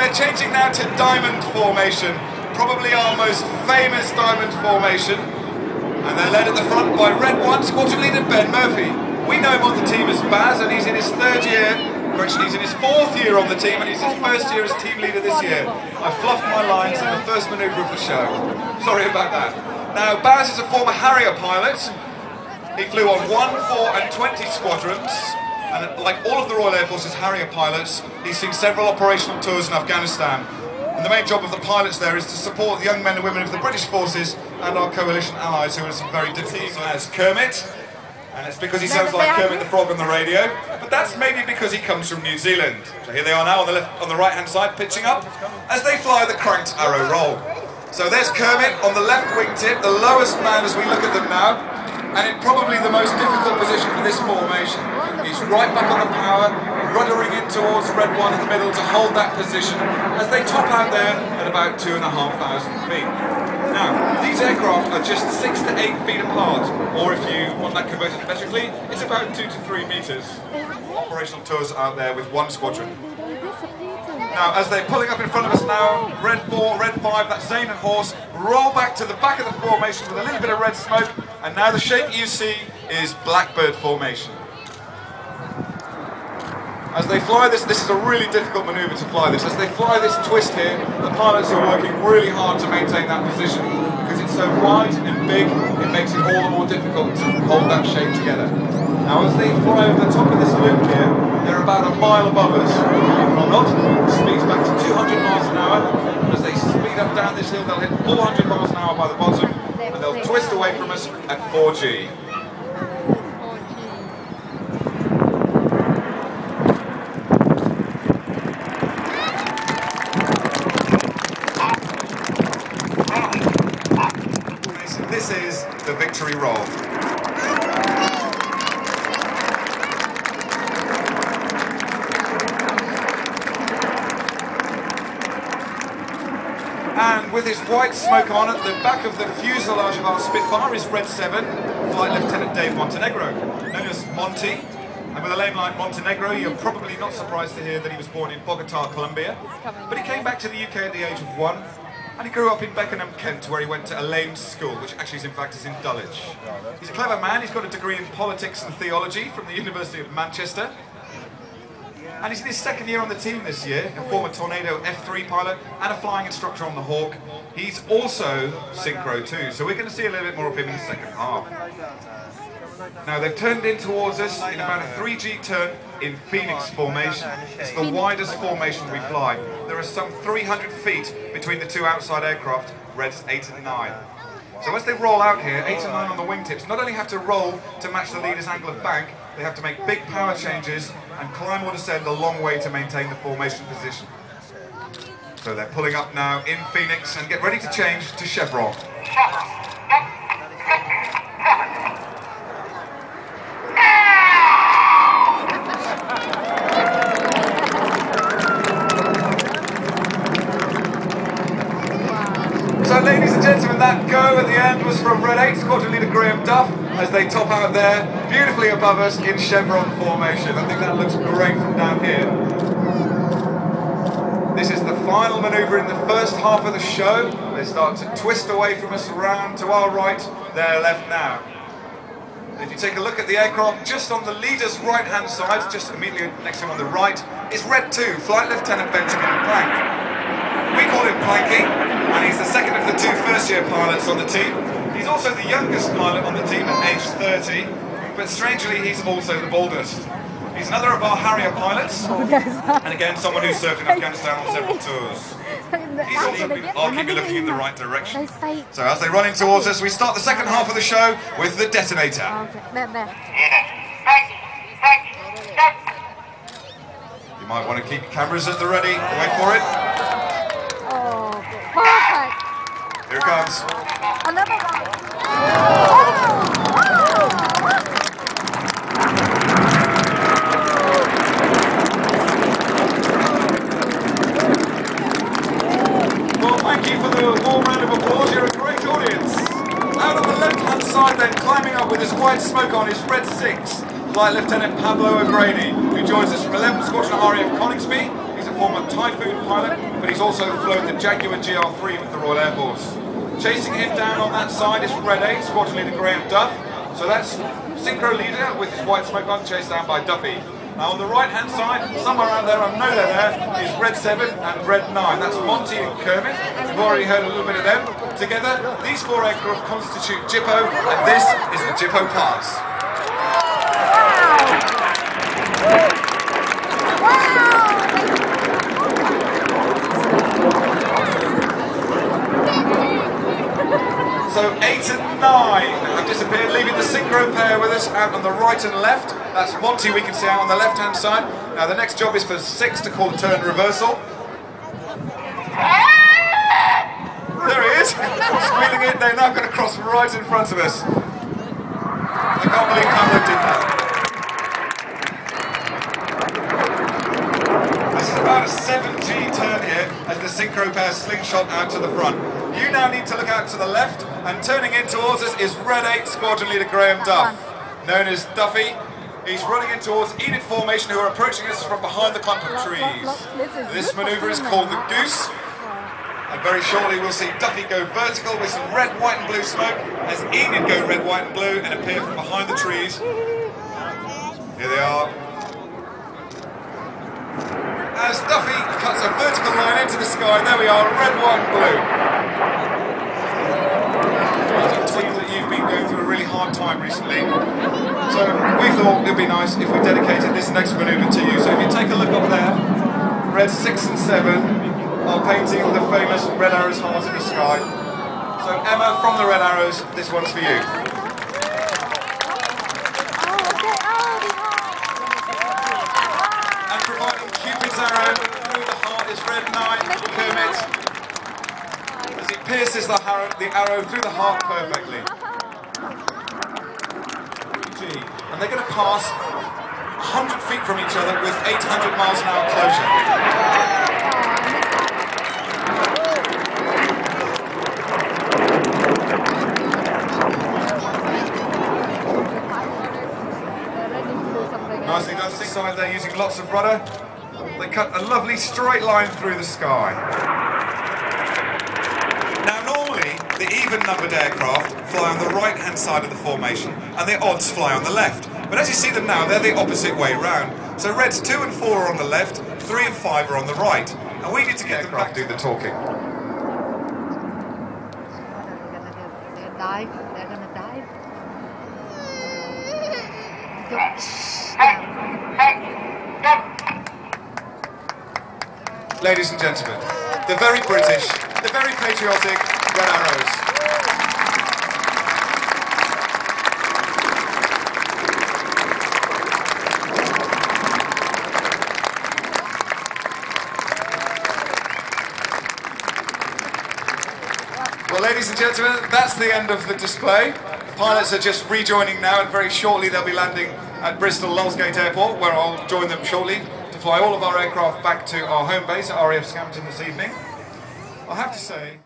they're changing now to diamond formation, probably our most famous diamond formation. And they're led at the front by Red 1 squadron leader Ben Murphy. We know him on the team as Baz, and he's in his third year. Actually, he's in his fourth year on the team, and he's his first year as team leader this year. I fluffed my lines in the first manoeuvre of the show. Sorry about that. Now, Baz is a former Harrier pilot. He flew on 1, 4 and 20 squadrons. And like all of the Royal Air Force's Harrier pilots, he's seen several operational tours in Afghanistan. And the main job of the pilots there is to support the young men and women of the British forces and our coalition allies who are some very difficult. As Kermit, and it's because he sounds like Kermit the Frog on the radio, but that's maybe because he comes from New Zealand. So here they are now on the right-hand side, pitching up, as they fly the cranked arrow roll. So there's Kermit on the left wingtip, the lowest man as we look at them now, and in probably the most difficult position for this formation. He's right back on the power, ruddering in towards Red 1 in the middle to hold that position as they top out there at about 2,500 feet. Now, these aircraft are just 6 to 8 feet apart, or if you want that converted metrically, it's about 2 to 3 meters. Operational tours out there with one squadron. Now, as they're pulling up in front of us now, Red 4, Red 5, that Zane and Horse, roll back to the back of the formation with a little bit of red smoke, and now the shape you see is Blackbird formation. As they fly this is a really difficult manoeuvre to fly this. As they fly this twist here, the pilots are working really hard to maintain that position because it's so wide and big, it makes it all the more difficult to hold that shape together. Now as they fly over the top of this loop here, they're about a mile above us. Believe it or not, it speeds back to 200 miles an hour, and as they speed up down this hill, they'll hit 400 miles an hour by the bottom, and they'll twist away from us at 4G. This is the victory roll. And with his white smoke on at the back of the fuselage of our Spitfire is Red 7, Flight Lieutenant Dave Montenegro, known as Monty. And with a name like Montenegro, you're probably not surprised to hear that he was born in Bogota, Colombia. But he came back to the UK at the age of 1. And he grew up in Beckenham, Kent, where he went to Elaine School, which actually is in fact is in Dulwich. He's a clever man, he's got a degree in politics and theology from the University of Manchester. And he's in his second year on the team this year, a former Tornado F3 pilot and a flying instructor on the Hawk. He's also synchro too, so we're going to see a little bit more of him in the second half. Now they've turned in towards us in about a 3G turn in Phoenix formation. It's the widest formation we fly. There are some 300 feet between the two outside aircraft, Reds 8 and 9. So as they roll out here, 8 and 9 on the wingtips, not only have to roll to match the leader's angle of bank, they have to make big power changes and climb or descend a long way to maintain the formation position. So they're pulling up now in Phoenix and get ready to change to chevron. So ladies and gentlemen, that go at the end was from Red 8 Squadron Leader Graham Duff as they top out there, beautifully above us in chevron formation. I think that looks great from down here. This is the final manoeuvre in the first half of the show. They start to twist away from us around to our right, their left now. If you take a look at the aircraft, just on the leader's right-hand side, just immediately next to him on the right, is Red 2, Flight Lieutenant Benjamin Plank. We call him Planky, and he's the second of the two first-year pilots on the team. He's also the youngest pilot on the team at age 30, but strangely he's also the baldest. He's another of our Harrier pilots, and again someone who's served in Afghanistan on several tours. He's also been arguably looking in the right direction. So as they run in towards us, we start the second half of the show with the detonator. You might want to keep your cameras at the ready, wait for it. Perfect. Here it comes. Another one. Well, thank you for the warm round of applause. You're a great audience. Out on the left-hand side, then, climbing up with his white smoke on, is Red 6, Flight Lieutenant Pablo O'Grady, who joins us from 11 Squadron RAF Coningsby. He's a former Typhoon pilot, but he's also flown the Jaguar GR3 with the Royal Air Force. Chasing him down on that side is Red 8, Squadron Leader Graham Duff. So that's Synchro Leader with his white smoke bug, chased down by Duffy. Now on the right hand side, somewhere around there, I know they're there, is Red 7 and Red 9. That's Monty and Kermit. We've already heard a little bit of them. Together, these 4 aircraft constitute Jippo, and this is the Jippo class. So 8 and 9 have disappeared, leaving the synchro pair with us out on the right and left. That's Monty we can see out on the left hand side. Now the next job is for 6 to call the turn reversal. There he is, squealing in. They're now going to cross right in front of us. I can't believe Pablo did that. This is about a 7G turn here as the synchro pair slingshot out to the front. You now need to look out to the left, and turning in towards us is Red 8 Squadron Leader Graham Duff, known as Duffy. He's running in towards Enid Formation, who are approaching us from behind the clump of trees. This manoeuvre is called the Goose, and very shortly we'll see Duffy go vertical with some red, white and blue smoke, as Enid go red, white and blue and appear from behind the trees. Here they are. As Duffy cuts a vertical line into the sky, there we are, red, white and blue. Twinkle that you've been going through a really hard time recently. So we thought it'd be nice if we dedicated this next manoeuvre to you. So if you take a look up there, Red 6 and 7 are painting the famous Red Arrows heart in the sky. So Emma, from the Red Arrows, this one's for you. And providing Cupid's arrow through the heart is Red 9, Kermit. As it pierces the arrow through the heart perfectly. And they're going to pass 100 feet from each other with 800 miles an hour closure. Nicely done, side there using lots of rudder. They cut a lovely straight line through the sky. The even-numbered aircraft fly on the right-hand side of the formation, and the odds fly on the left. But as you see them now, they're the opposite way round. So Reds 2 and 4 are on the left, 3 and 5 are on the right. And we need to get them back to do the talking. They're gonna dive. Ladies and gentlemen, the very British, the very patriotic Red Arrows. Well, ladies and gentlemen, that's the end of the display. The pilots are just rejoining now, and very shortly they'll be landing at Bristol Lulsgate Airport, where I'll join them shortly to fly all of our aircraft back to our home base at RAF Scampton this evening. I have to say...